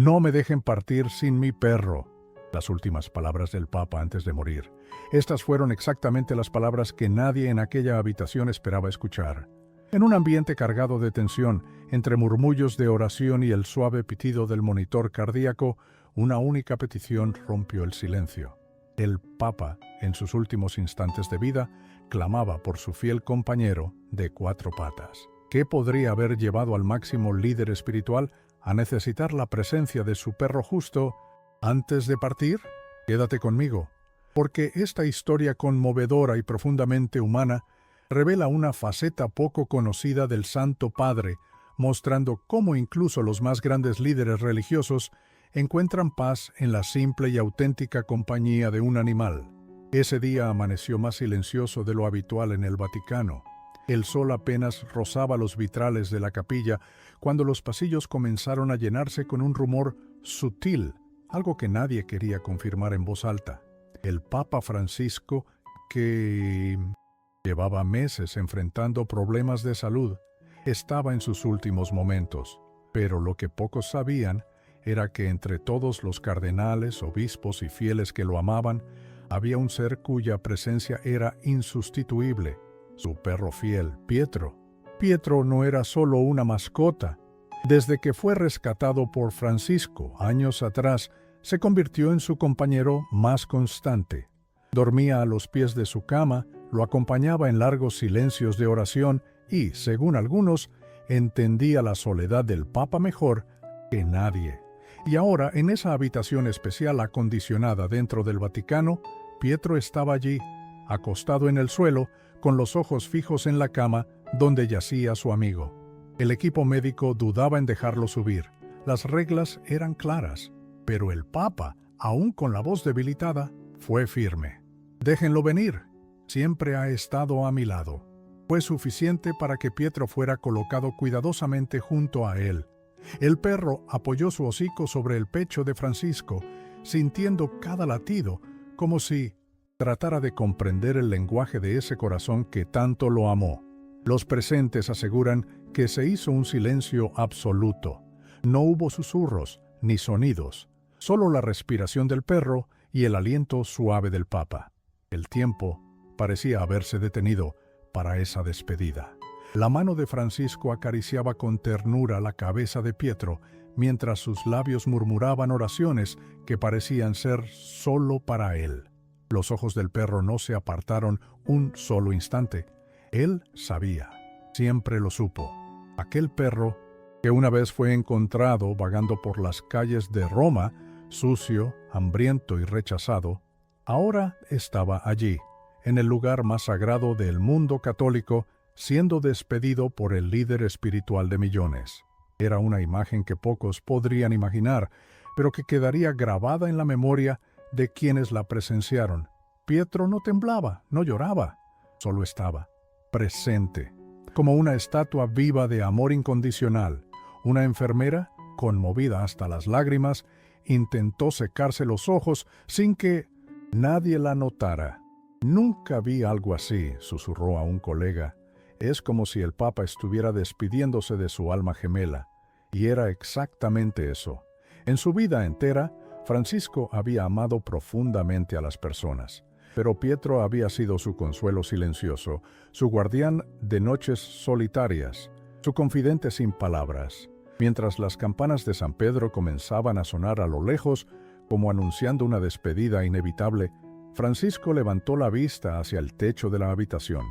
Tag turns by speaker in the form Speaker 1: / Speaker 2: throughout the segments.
Speaker 1: No me dejen partir sin mi perro. Las últimas palabras del Papa antes de morir. Estas fueron exactamente las palabras que nadie en aquella habitación esperaba escuchar. En un ambiente cargado de tensión, entre murmullos de oración y el suave pitido del monitor cardíaco, una única petición rompió el silencio. El Papa, en sus últimos instantes de vida, clamaba por su fiel compañero de cuatro patas. ¿Qué podría haber llevado al máximo líder espiritual a necesitar la presencia de su perro justo antes de partir? Quédate conmigo, porque esta historia conmovedora y profundamente humana revela una faceta poco conocida del Santo Padre, mostrando cómo incluso los más grandes líderes religiosos encuentran paz en la simple y auténtica compañía de un animal. Ese día amaneció más silencioso de lo habitual en el Vaticano. El sol apenas rozaba los vitrales de la capilla cuando los pasillos comenzaron a llenarse con un rumor sutil, algo que nadie quería confirmar en voz alta. El Papa Francisco, que llevaba meses enfrentando problemas de salud, estaba en sus últimos momentos. Pero lo que pocos sabían era que entre todos los cardenales, obispos y fieles que lo amaban, había un ser cuya presencia era insustituible. Su perro fiel, Pietro. Pietro no era solo una mascota. Desde que fue rescatado por Francisco años atrás, se convirtió en su compañero más constante. Dormía a los pies de su cama, lo acompañaba en largos silencios de oración y, según algunos, entendía la soledad del Papa mejor que nadie. Y ahora, en esa habitación especial acondicionada dentro del Vaticano, Pietro estaba allí, acostado en el suelo, con los ojos fijos en la cama donde yacía su amigo. El equipo médico dudaba en dejarlo subir. Las reglas eran claras, pero el Papa, aún con la voz debilitada, fue firme. «Déjenlo venir. Siempre ha estado a mi lado». Fue suficiente para que Pietro fuera colocado cuidadosamente junto a él. El perro apoyó su hocico sobre el pecho de Francisco, sintiendo cada latido, como si tratara de comprender el lenguaje de ese corazón que tanto lo amó. Los presentes aseguran que se hizo un silencio absoluto. No hubo susurros ni sonidos, solo la respiración del perro y el aliento suave del Papa. El tiempo parecía haberse detenido para esa despedida. La mano de Francisco acariciaba con ternura la cabeza de Pietro, mientras sus labios murmuraban oraciones que parecían ser solo para él. Los ojos del perro no se apartaron un solo instante. Él sabía, siempre lo supo. Aquel perro, que una vez fue encontrado vagando por las calles de Roma, sucio, hambriento y rechazado, ahora estaba allí, en el lugar más sagrado del mundo católico, siendo despedido por el líder espiritual de millones. Era una imagen que pocos podrían imaginar, pero que quedaría grabada en la memoria de quienes la presenciaron. Pietro no temblaba, no lloraba, solo estaba presente, como una estatua viva de amor incondicional. Una enfermera, conmovida hasta las lágrimas, intentó secarse los ojos sin que nadie la notara. «Nunca vi algo así», susurró a un colega. «Es como si el Papa estuviera despidiéndose de su alma gemela». Y era exactamente eso. En su vida entera, Francisco había amado profundamente a las personas, pero Pietro había sido su consuelo silencioso, su guardián de noches solitarias, su confidente sin palabras. Mientras las campanas de San Pedro comenzaban a sonar a lo lejos, como anunciando una despedida inevitable, Francisco levantó la vista hacia el techo de la habitación.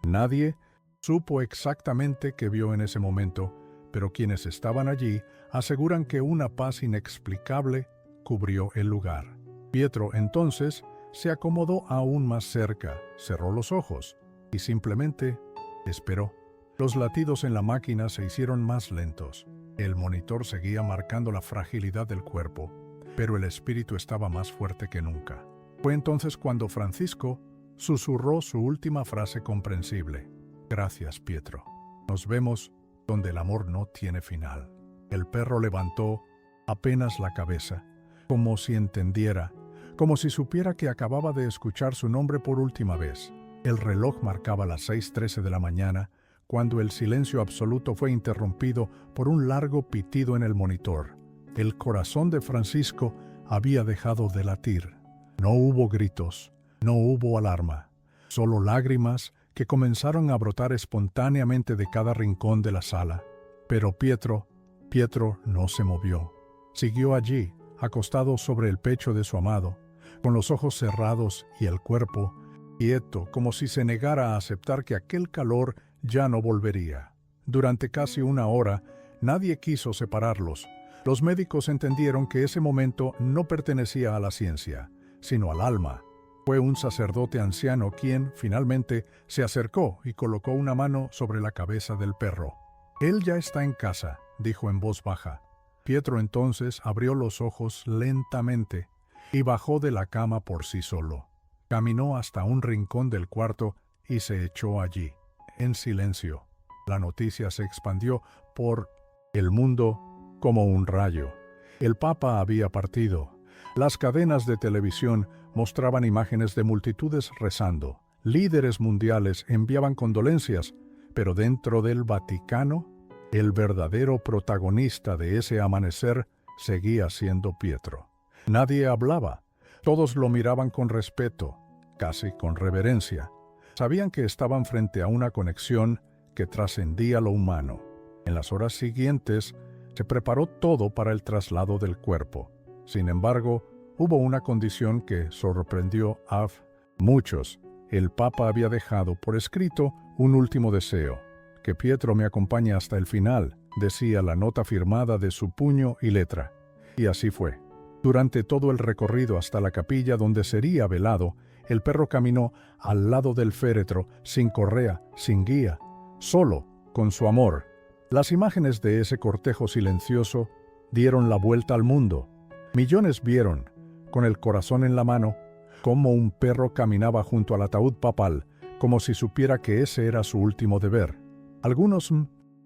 Speaker 1: Nadie supo exactamente qué vio en ese momento, pero quienes estaban allí aseguran que una paz inexplicable cubrió el lugar. Pietro, entonces, se acomodó aún más cerca, cerró los ojos y simplemente esperó. Los latidos en la máquina se hicieron más lentos. El monitor seguía marcando la fragilidad del cuerpo, pero el espíritu estaba más fuerte que nunca. Fue entonces cuando Francisco susurró su última frase comprensible. «Gracias, Pietro. Nos vemos donde el amor no tiene final». El perro levantó apenas la cabeza, como si entendiera, como si supiera que acababa de escuchar su nombre por última vez. El reloj marcaba las 6:13 de la mañana, cuando el silencio absoluto fue interrumpido por un largo pitido en el monitor. El corazón de Francisco había dejado de latir. No hubo gritos, no hubo alarma, solo lágrimas que comenzaron a brotar espontáneamente de cada rincón de la sala. Pero Pietro no se movió. Siguió allí, acostado sobre el pecho de su amado, con los ojos cerrados y el cuerpo quieto, como si se negara a aceptar que aquel calor ya no volvería. Durante casi una hora, nadie quiso separarlos. Los médicos entendieron que ese momento no pertenecía a la ciencia, sino al alma. Fue un sacerdote anciano quien, finalmente, se acercó y colocó una mano sobre la cabeza del perro. «Él ya está en casa», dijo en voz baja. Pietro entonces abrió los ojos lentamente y bajó de la cama por sí solo. Caminó hasta un rincón del cuarto y se echó allí, en silencio. La noticia se expandió por el mundo como un rayo. El Papa había partido. Las cadenas de televisión mostraban imágenes de multitudes rezando. Líderes mundiales enviaban condolencias, pero dentro del Vaticano, el verdadero protagonista de ese amanecer seguía siendo Pietro. Nadie hablaba. Todos lo miraban con respeto, casi con reverencia. Sabían que estaban frente a una conexión que trascendía lo humano. En las horas siguientes, se preparó todo para el traslado del cuerpo. Sin embargo, hubo una condición que sorprendió a muchos. El Papa había dejado por escrito un último deseo. «Que Pietro me acompañe hasta el final», decía la nota firmada de su puño y letra. Y así fue. Durante todo el recorrido hasta la capilla donde sería velado, el perro caminó al lado del féretro, sin correa, sin guía, solo, con su amor. Las imágenes de ese cortejo silencioso dieron la vuelta al mundo. Millones vieron, con el corazón en la mano, cómo un perro caminaba junto al ataúd papal, como si supiera que ese era su último deber. Algunos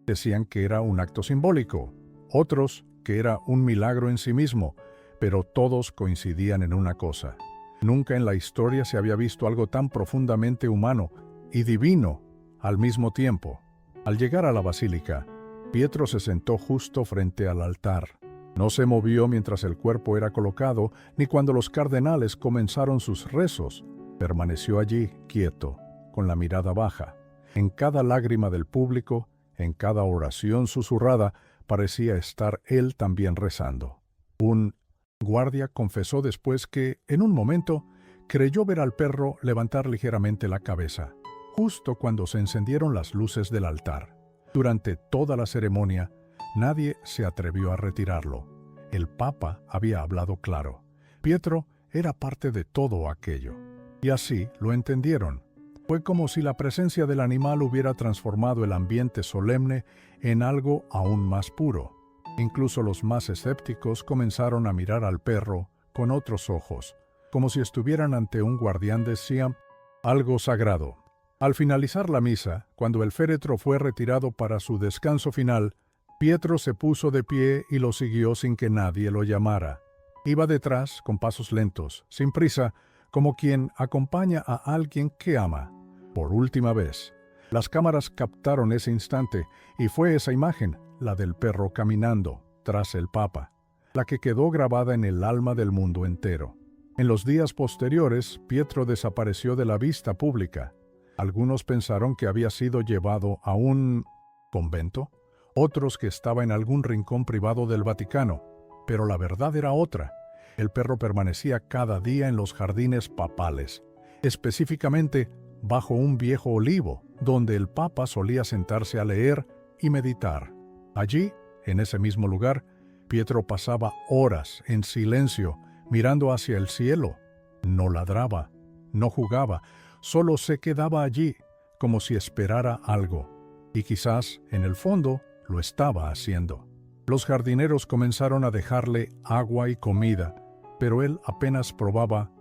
Speaker 1: decían que era un acto simbólico, otros que era un milagro en sí mismo, pero todos coincidían en una cosa. Nunca en la historia se había visto algo tan profundamente humano y divino al mismo tiempo. Al llegar a la basílica, Pietro se sentó justo frente al altar. No se movió mientras el cuerpo era colocado, ni cuando los cardenales comenzaron sus rezos. Permaneció allí, quieto, con la mirada baja. En cada lágrima del público, en cada oración susurrada, parecía estar él también rezando. Un guardia confesó después que, en un momento, creyó ver al perro levantar ligeramente la cabeza, justo cuando se encendieron las luces del altar. Durante toda la ceremonia, nadie se atrevió a retirarlo. El Papa había hablado claro. Pietro era parte de todo aquello. Y así lo entendieron. Fue como si la presencia del animal hubiera transformado el ambiente solemne en algo aún más puro. Incluso los más escépticos comenzaron a mirar al perro con otros ojos, como si estuvieran ante un guardián de Siam, algo sagrado. Al finalizar la misa, cuando el féretro fue retirado para su descanso final, Pietro se puso de pie y lo siguió sin que nadie lo llamara. Iba detrás con pasos lentos, sin prisa, como quien acompaña a alguien que ama. Por última vez. Las cámaras captaron ese instante, y fue esa imagen, la del perro caminando, tras el Papa, la que quedó grabada en el alma del mundo entero. En los días posteriores, Pietro desapareció de la vista pública. Algunos pensaron que había sido llevado a un convento, otros que estaba en algún rincón privado del Vaticano, pero la verdad era otra. El perro permanecía cada día en los jardines papales, específicamente bajo un viejo olivo, donde el Papa solía sentarse a leer y meditar. Allí, en ese mismo lugar, Pietro pasaba horas en silencio, mirando hacia el cielo. No ladraba, no jugaba, solo se quedaba allí, como si esperara algo. Y quizás, en el fondo, lo estaba haciendo. Los jardineros comenzaron a dejarle agua y comida, pero él apenas probaba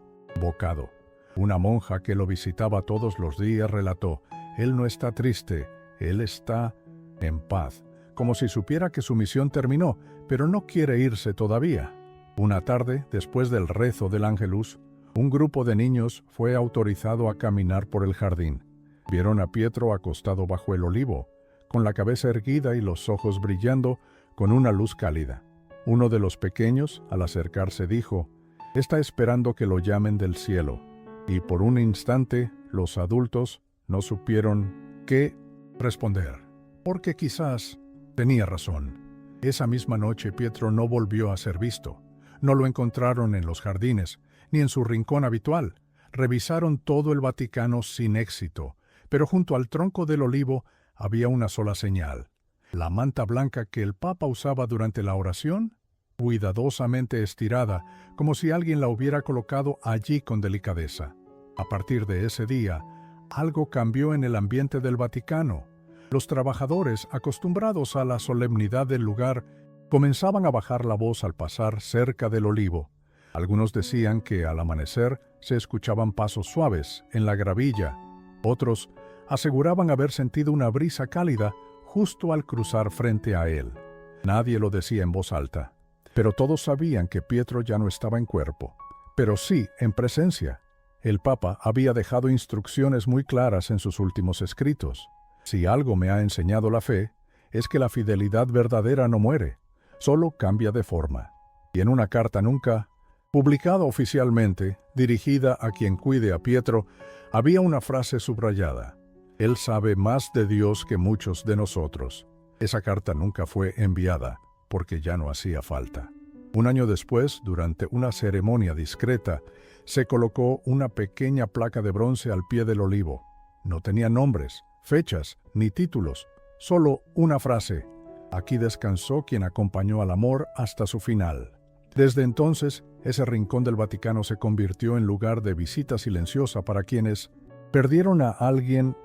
Speaker 1: bocado. Una monja que lo visitaba todos los días relató: «Él no está triste, él está en paz», como si supiera que su misión terminó, pero no quiere irse todavía. Una tarde, después del rezo del Ángelus, un grupo de niños fue autorizado a caminar por el jardín. Vieron a Pietro acostado bajo el olivo, con la cabeza erguida y los ojos brillando con una luz cálida. Uno de los pequeños, al acercarse, dijo: «Está esperando que lo llamen del cielo». Y por un instante, los adultos no supieron qué responder, porque quizás tenía razón. Esa misma noche Pietro no volvió a ser visto. No lo encontraron en los jardines, ni en su rincón habitual. Revisaron todo el Vaticano sin éxito, pero junto al tronco del olivo había una sola señal: la manta blanca que el Papa usaba durante la oración, cuidadosamente estirada, como si alguien la hubiera colocado allí con delicadeza. A partir de ese día, algo cambió en el ambiente del Vaticano. Los trabajadores, acostumbrados a la solemnidad del lugar, comenzaban a bajar la voz al pasar cerca del olivo. Algunos decían que al amanecer se escuchaban pasos suaves en la gravilla. Otros aseguraban haber sentido una brisa cálida justo al cruzar frente a él. Nadie lo decía en voz alta, pero todos sabían que Pietro ya no estaba en cuerpo, pero sí en presencia. El Papa había dejado instrucciones muy claras en sus últimos escritos. Si algo me ha enseñado la fe, es que la fidelidad verdadera no muere, solo cambia de forma. Y en una carta nunca publicada oficialmente, dirigida a quien cuide a Pietro, había una frase subrayada: «Él sabe más de Dios que muchos de nosotros». Esa carta nunca fue enviada, porque ya no hacía falta. Un año después, durante una ceremonia discreta, se colocó una pequeña placa de bronce al pie del olivo. No tenía nombres, fechas, ni títulos, solo una frase: «Aquí descansó quien acompañó al amor hasta su final». Desde entonces, ese rincón del Vaticano se convirtió en lugar de visita silenciosa para quienes perdieron a alguien,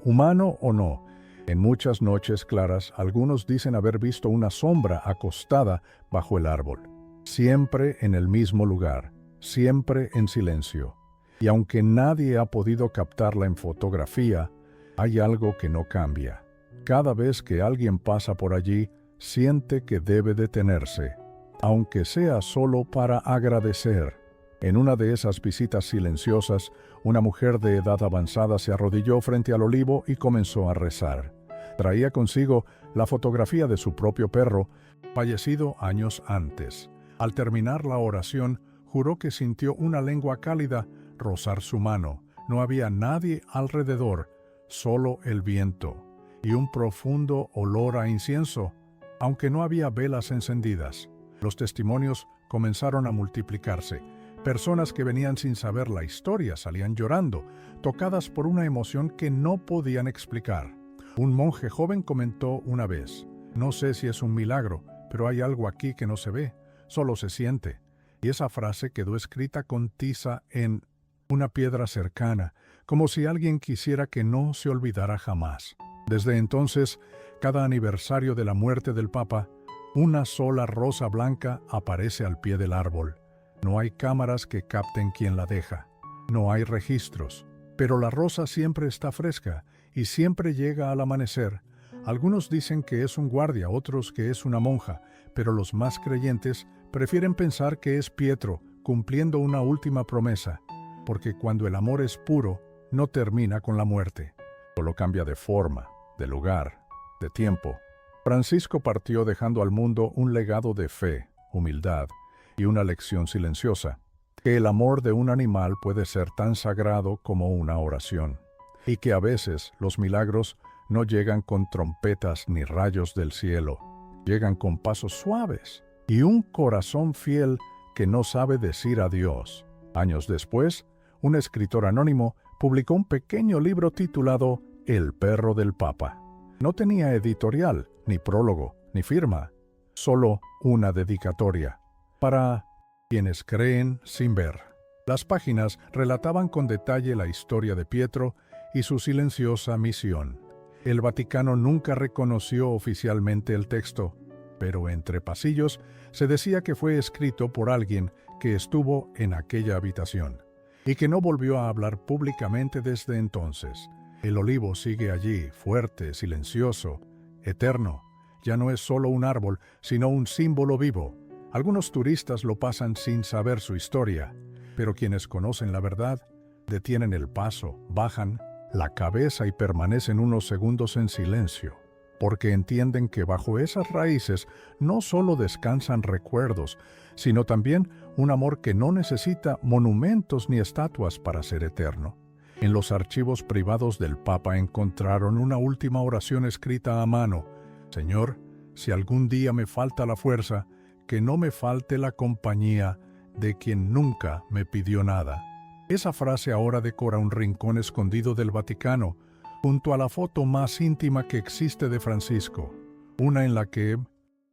Speaker 1: humano o no. En muchas noches claras, algunos dicen haber visto una sombra acostada bajo el árbol. Siempre en el mismo lugar, siempre en silencio. Y aunque nadie ha podido captarla en fotografía, hay algo que no cambia. Cada vez que alguien pasa por allí, siente que debe detenerse, aunque sea solo para agradecer. En una de esas visitas silenciosas, una mujer de edad avanzada se arrodilló frente al olivo y comenzó a rezar. Traía consigo la fotografía de su propio perro, fallecido años antes. Al terminar la oración, juró que sintió una lengua cálida rozar su mano. No había nadie alrededor, solo el viento y un profundo olor a incienso, aunque no había velas encendidas. Los testimonios comenzaron a multiplicarse. Personas que venían sin saber la historia salían llorando, tocadas por una emoción que no podían explicar. Un monje joven comentó una vez: «No sé si es un milagro, pero hay algo aquí que no se ve, solo se siente». Y esa frase quedó escrita con tiza en una piedra cercana, como si alguien quisiera que no se olvidara jamás. Desde entonces, cada aniversario de la muerte del Papa, una sola rosa blanca aparece al pie del árbol. No hay cámaras que capten quién la deja. No hay registros. Pero la rosa siempre está fresca y siempre llega al amanecer. Algunos dicen que es un guardia, otros que es una monja, pero los más creyentes prefieren pensar que es Pietro cumpliendo una última promesa, porque cuando el amor es puro, no termina con la muerte. Solo cambia de forma, de lugar, de tiempo. Francisco partió dejando al mundo un legado de fe, humildad y una lección silenciosa, que el amor de un animal puede ser tan sagrado como una oración, y que a veces los milagros no llegan con trompetas ni rayos del cielo, llegan con pasos suaves y un corazón fiel que no sabe decir adiós. Años después, un escritor anónimo publicó un pequeño libro titulado El perro del Papa. No tenía editorial, ni prólogo, ni firma, solo una dedicatoria. Para quienes creen sin ver. Las páginas relataban con detalle la historia de Pietro y su silenciosa misión. El Vaticano nunca reconoció oficialmente el texto, pero entre pasillos se decía que fue escrito por alguien que estuvo en aquella habitación y que no volvió a hablar públicamente desde entonces. El olivo sigue allí, fuerte, silencioso, eterno. Ya no es solo un árbol, sino un símbolo vivo. Algunos turistas lo pasan sin saber su historia, pero quienes conocen la verdad detienen el paso, bajan la cabeza y permanecen unos segundos en silencio, porque entienden que bajo esas raíces no solo descansan recuerdos, sino también un amor que no necesita monumentos ni estatuas para ser eterno. En los archivos privados del Papa encontraron una última oración escrita a mano: Señor, si algún día me falta la fuerza, que no me falte la compañía de quien nunca me pidió nada. Esa frase ahora decora un rincón escondido del Vaticano, junto a la foto más íntima que existe de Francisco, una en la que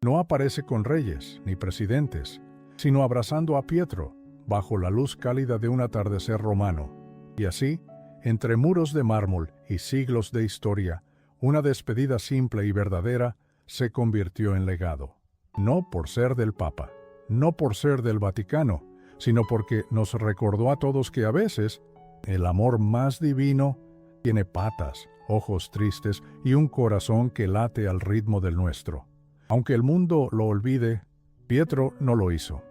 Speaker 1: no aparece con reyes ni presidentes, sino abrazando a Pietro, bajo la luz cálida de un atardecer romano. Y así, entre muros de mármol y siglos de historia, una despedida simple y verdadera se convirtió en legado. No por ser del Papa, no por ser del Vaticano, sino porque nos recordó a todos que a veces el amor más divino tiene patas, ojos tristes y un corazón que late al ritmo del nuestro. Aunque el mundo lo olvide, Pietro no lo hizo.